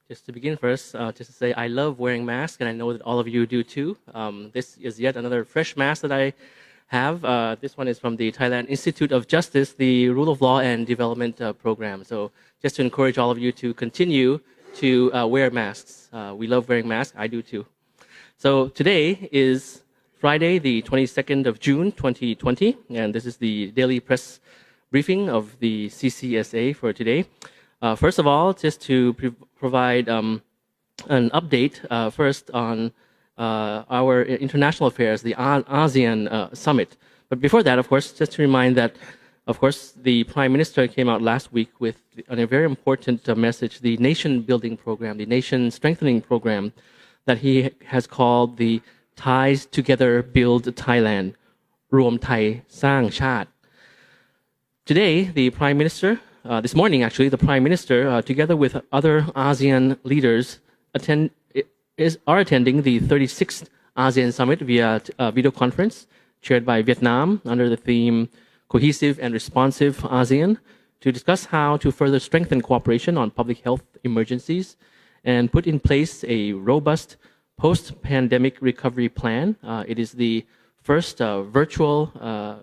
Just to begin first, just to say I love wearing masks, and I know that all of you do too. This is yet another fresh mask that I have. This one is from the Thailand Institute of Justice, the Rule of Law and Development Program. So just to encourage all of you to continue to wear masks. We love wearing masks. I do too. So today is Friday, the 22nd of June, 2020, and this is the daily press briefing of the CCSA for today. First of all, just to provide an update first on our international affairs, the ASEAN Summit. But before that, of course, just to remind that, of course, the Prime Minister came out last week with a very important message, the nation building program, the nation strengthening program that he has called the Ties Together Build Thailand, Rwam Thai Sang Chat. Today, the Prime Minister, this morning actually, the Prime Minister, together with other ASEAN leaders, are attending the 36th ASEAN Summit via video conference, chaired by Vietnam under the theme Cohesive and Responsive ASEAN, to discuss how to further strengthen cooperation on public health emergencies and put in place a robust post-pandemic recovery plan. It is the first virtual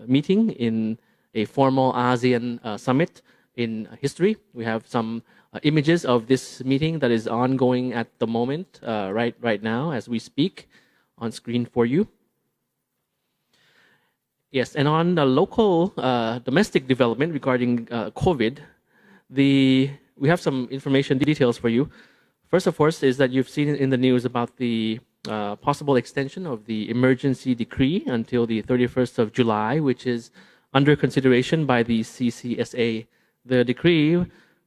meeting in a formal ASEAN summit in history. We have some images of this meeting that is ongoing at the moment, right now as we speak, on screen for you. Yes, and on the local domestic development regarding COVID, we have some information details for you. First, of course, is that you've seen in the news about the possible extension of the emergency decree until the 31st of July, which is under consideration by the CCSA. The decree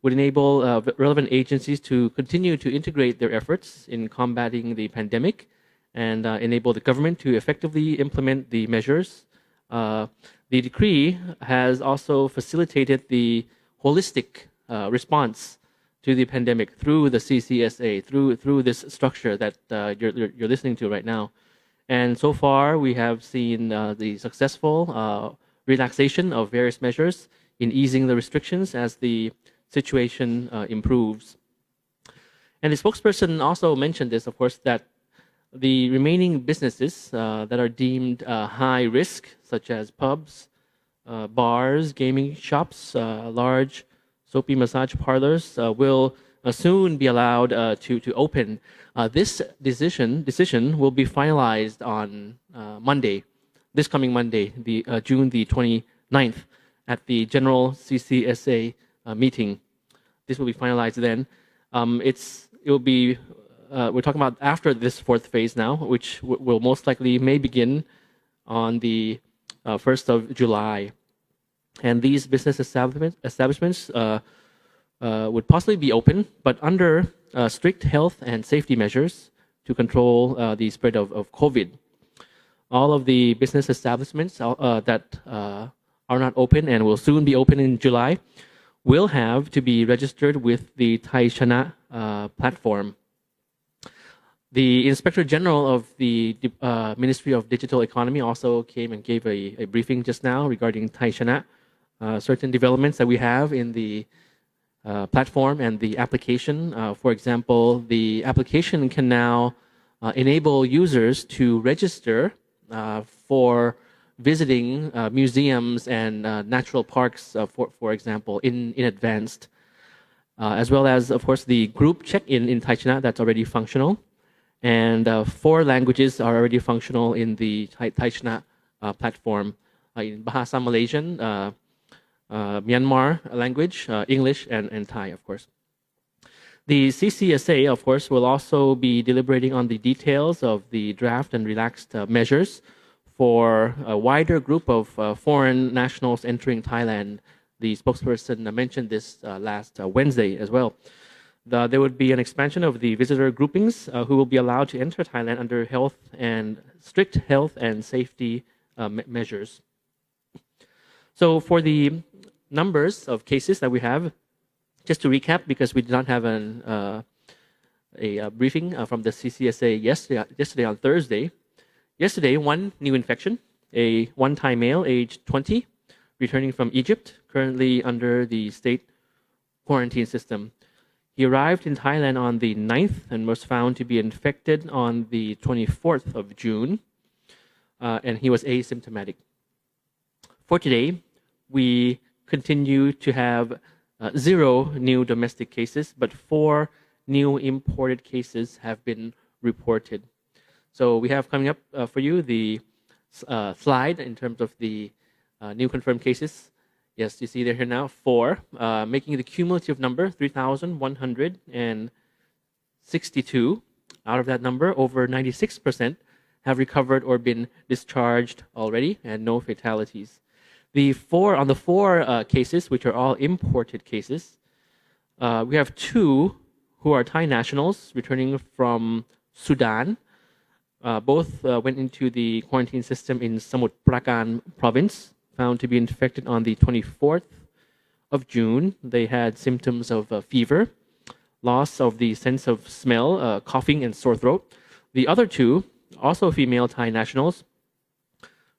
would enable relevant agencies to continue to integrate their efforts in combating the pandemic and enable the government to effectively implement the measures. The decree has also facilitated the holistic response to the pandemic through the CCSA, through this structure that you're listening to right now. And so far, we have seen the successful relaxation of various measures in easing the restrictions as the situation improves. And the spokesperson also mentioned this, of course, that the remaining businesses that are deemed high risk, such as pubs, bars, gaming shops, large soapy massage parlors, will soon be allowed to open. This decision will be finalized on Monday, this coming Monday, June the 29th, at the General CCSA meeting. This will be finalized then. It will be, we're talking about after this fourth phase now, which will most likely may begin on the 1st of July. And these business establishments would possibly be open, but under strict health and safety measures to control the spread of COVID. All of the business establishments that are not open and will soon be open in July will have to be registered with the Thai Chana platform. The Inspector General of the Ministry of Digital Economy also came and gave a briefing just now regarding Thai Chana, certain developments that we have in the platform and the application. For example, the application can now enable users to register for visiting museums and natural parks, for example, in advance, as well as, of course, the group check-in in Thai Chana that's already functional. And 4 languages are already functional in the Thai Chana platform, in Bahasa Malaysian, Myanmar language, English, and Thai, of course. The CCSA, of course, will also be deliberating on the details of the draft and relaxed measures for a wider group of foreign nationals entering Thailand. The spokesperson mentioned this last Wednesday as well. There would be an expansion of the visitor groupings who will be allowed to enter Thailand under strict health and safety measures. So for the numbers of cases that we have, just to recap, because we did not have a briefing from the CCSA yesterday on Thursday. Yesterday, 1 new infection, a one-time male, aged 20, returning from Egypt, currently under the state quarantine system. He arrived in Thailand on the 9th and was found to be infected on the 24th of June, and he was asymptomatic. For today, we continue to have 0 new domestic cases, but 4 new imported cases have been reported. So we have coming up for you the slide in terms of the new confirmed cases. Yes, you see they're here now, 4, making the cumulative number 3,162. Out of that number, over 96% have recovered or been discharged already, and no fatalities. The 4 cases, which are all imported cases, we have 2 who are Thai nationals returning from Sudan. Both went into the quarantine system in Samut Prakan province, found to be infected on the 24th of June. They had symptoms of fever, loss of the sense of smell, coughing, and sore throat. The other 2, also female Thai nationals,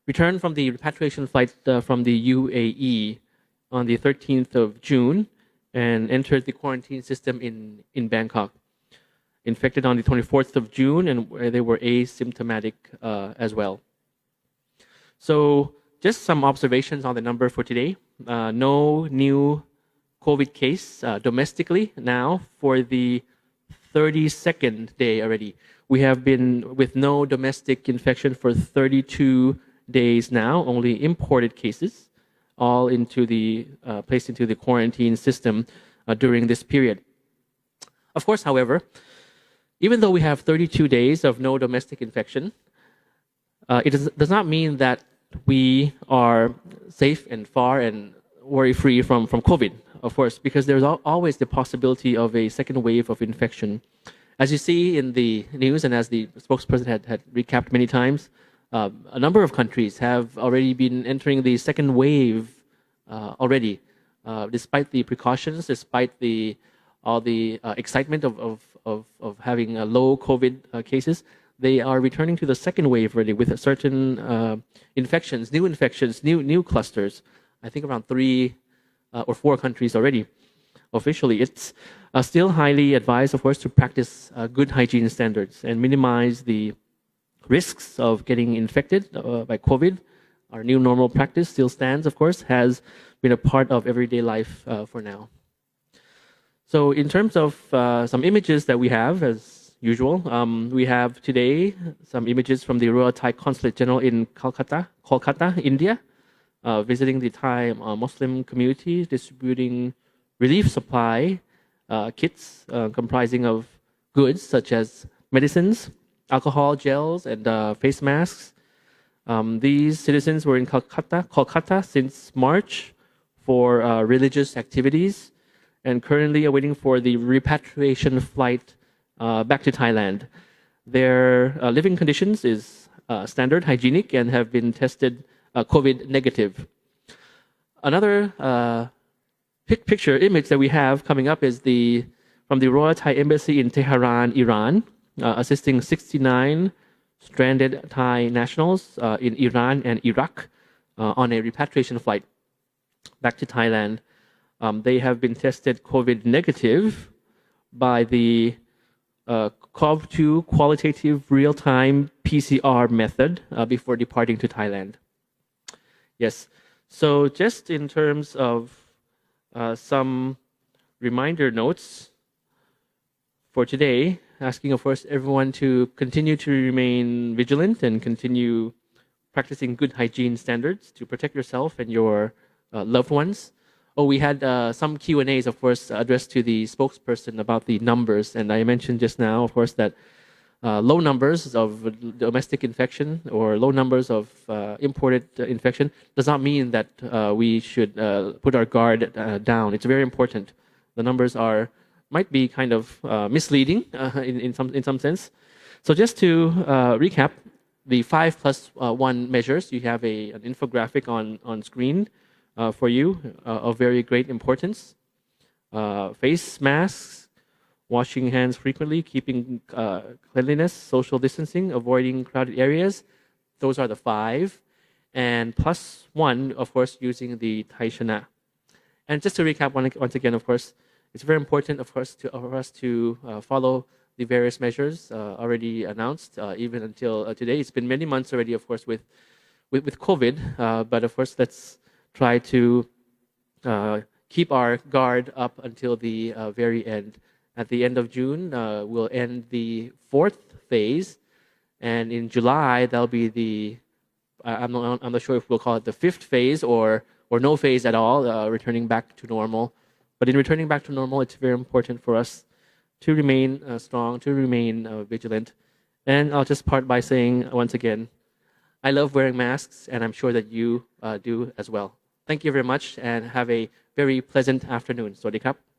returned from the repatriation flight from the UAE on the 13th of June and entered the quarantine system in Bangkok. Infected on the 24th of June, and they were asymptomatic as well. So just some observations on the number for today. No new COVID case domestically now for the 32nd day already. We have been with no domestic infection for 32 days now, only imported cases, all into the placed into the quarantine system during this period. Of course, however, even though we have 32 days of no domestic infection, it does not mean that we are safe and far and worry-free from COVID, of course, because there's always the possibility of a second wave of infection. As you see in the news, and as the spokesperson had recapped many times, a number of countries have already been entering the second wave already, despite the precautions, despite all the excitement of having low COVID cases. They are returning to the second wave already with certain infections, new clusters. I think around 3 or 4 countries already. Officially, it's still highly advised, of course, to practice good hygiene standards and minimize the risks of getting infected by COVID. Our new normal practice still stands, of course, has been a part of everyday life for now. So in terms of some images that we have, as usual, we have today some images from the Royal Thai Consulate General in Kolkata, India, visiting the Thai Muslim community, distributing relief supply kits comprising of goods such as medicines, alcohol, gels, and face masks. These citizens were in Kolkata since March for religious activities and currently are waiting for the repatriation flight back to Thailand. Their living conditions is standard, hygienic, and have been tested COVID negative. Another picture image that we have coming up is from the Royal Thai Embassy in Tehran, Iran, assisting 69 stranded Thai nationals in Iran and Iraq on a repatriation flight back to Thailand. They have been tested COVID negative by the COV2 qualitative real-time PCR method before departing to Thailand. Yes, so just in terms of some reminder notes for today, asking, of course, everyone to continue to remain vigilant and continue practicing good hygiene standards to protect yourself and your loved ones. Oh, we had some Q&As, of course, addressed to the spokesperson about the numbers. And I mentioned just now, of course, that low numbers of domestic infection or low numbers of imported infection does not mean that we should put our guard down. It's very important. The numbers might be kind of misleading in some sense. So just to recap, the 5+1 measures, you have an infographic on screen for you of very great importance. Face masks, washing hands frequently, keeping cleanliness, social distancing, avoiding crowded areas. Those are the 5. And +1, of course, using the Thai Chana. And just to recap once again, of course, it's very important, of course, for us to follow the various measures already announced, even until today. It's been many months already, of course, with COVID, but of course, let's try to keep our guard up until the very end. At the end of June, we'll end the 4th phase, and in July, that'll be the I'm not sure if we'll call it the 5th phase or no phase at all, returning back to normal. But in returning back to normal, it's very important for us to remain strong, to remain vigilant. And I'll just part by saying once again, I love wearing masks, and I'm sure that you do as well. Thank you very much, and have a very pleasant afternoon. สวัสดีครับ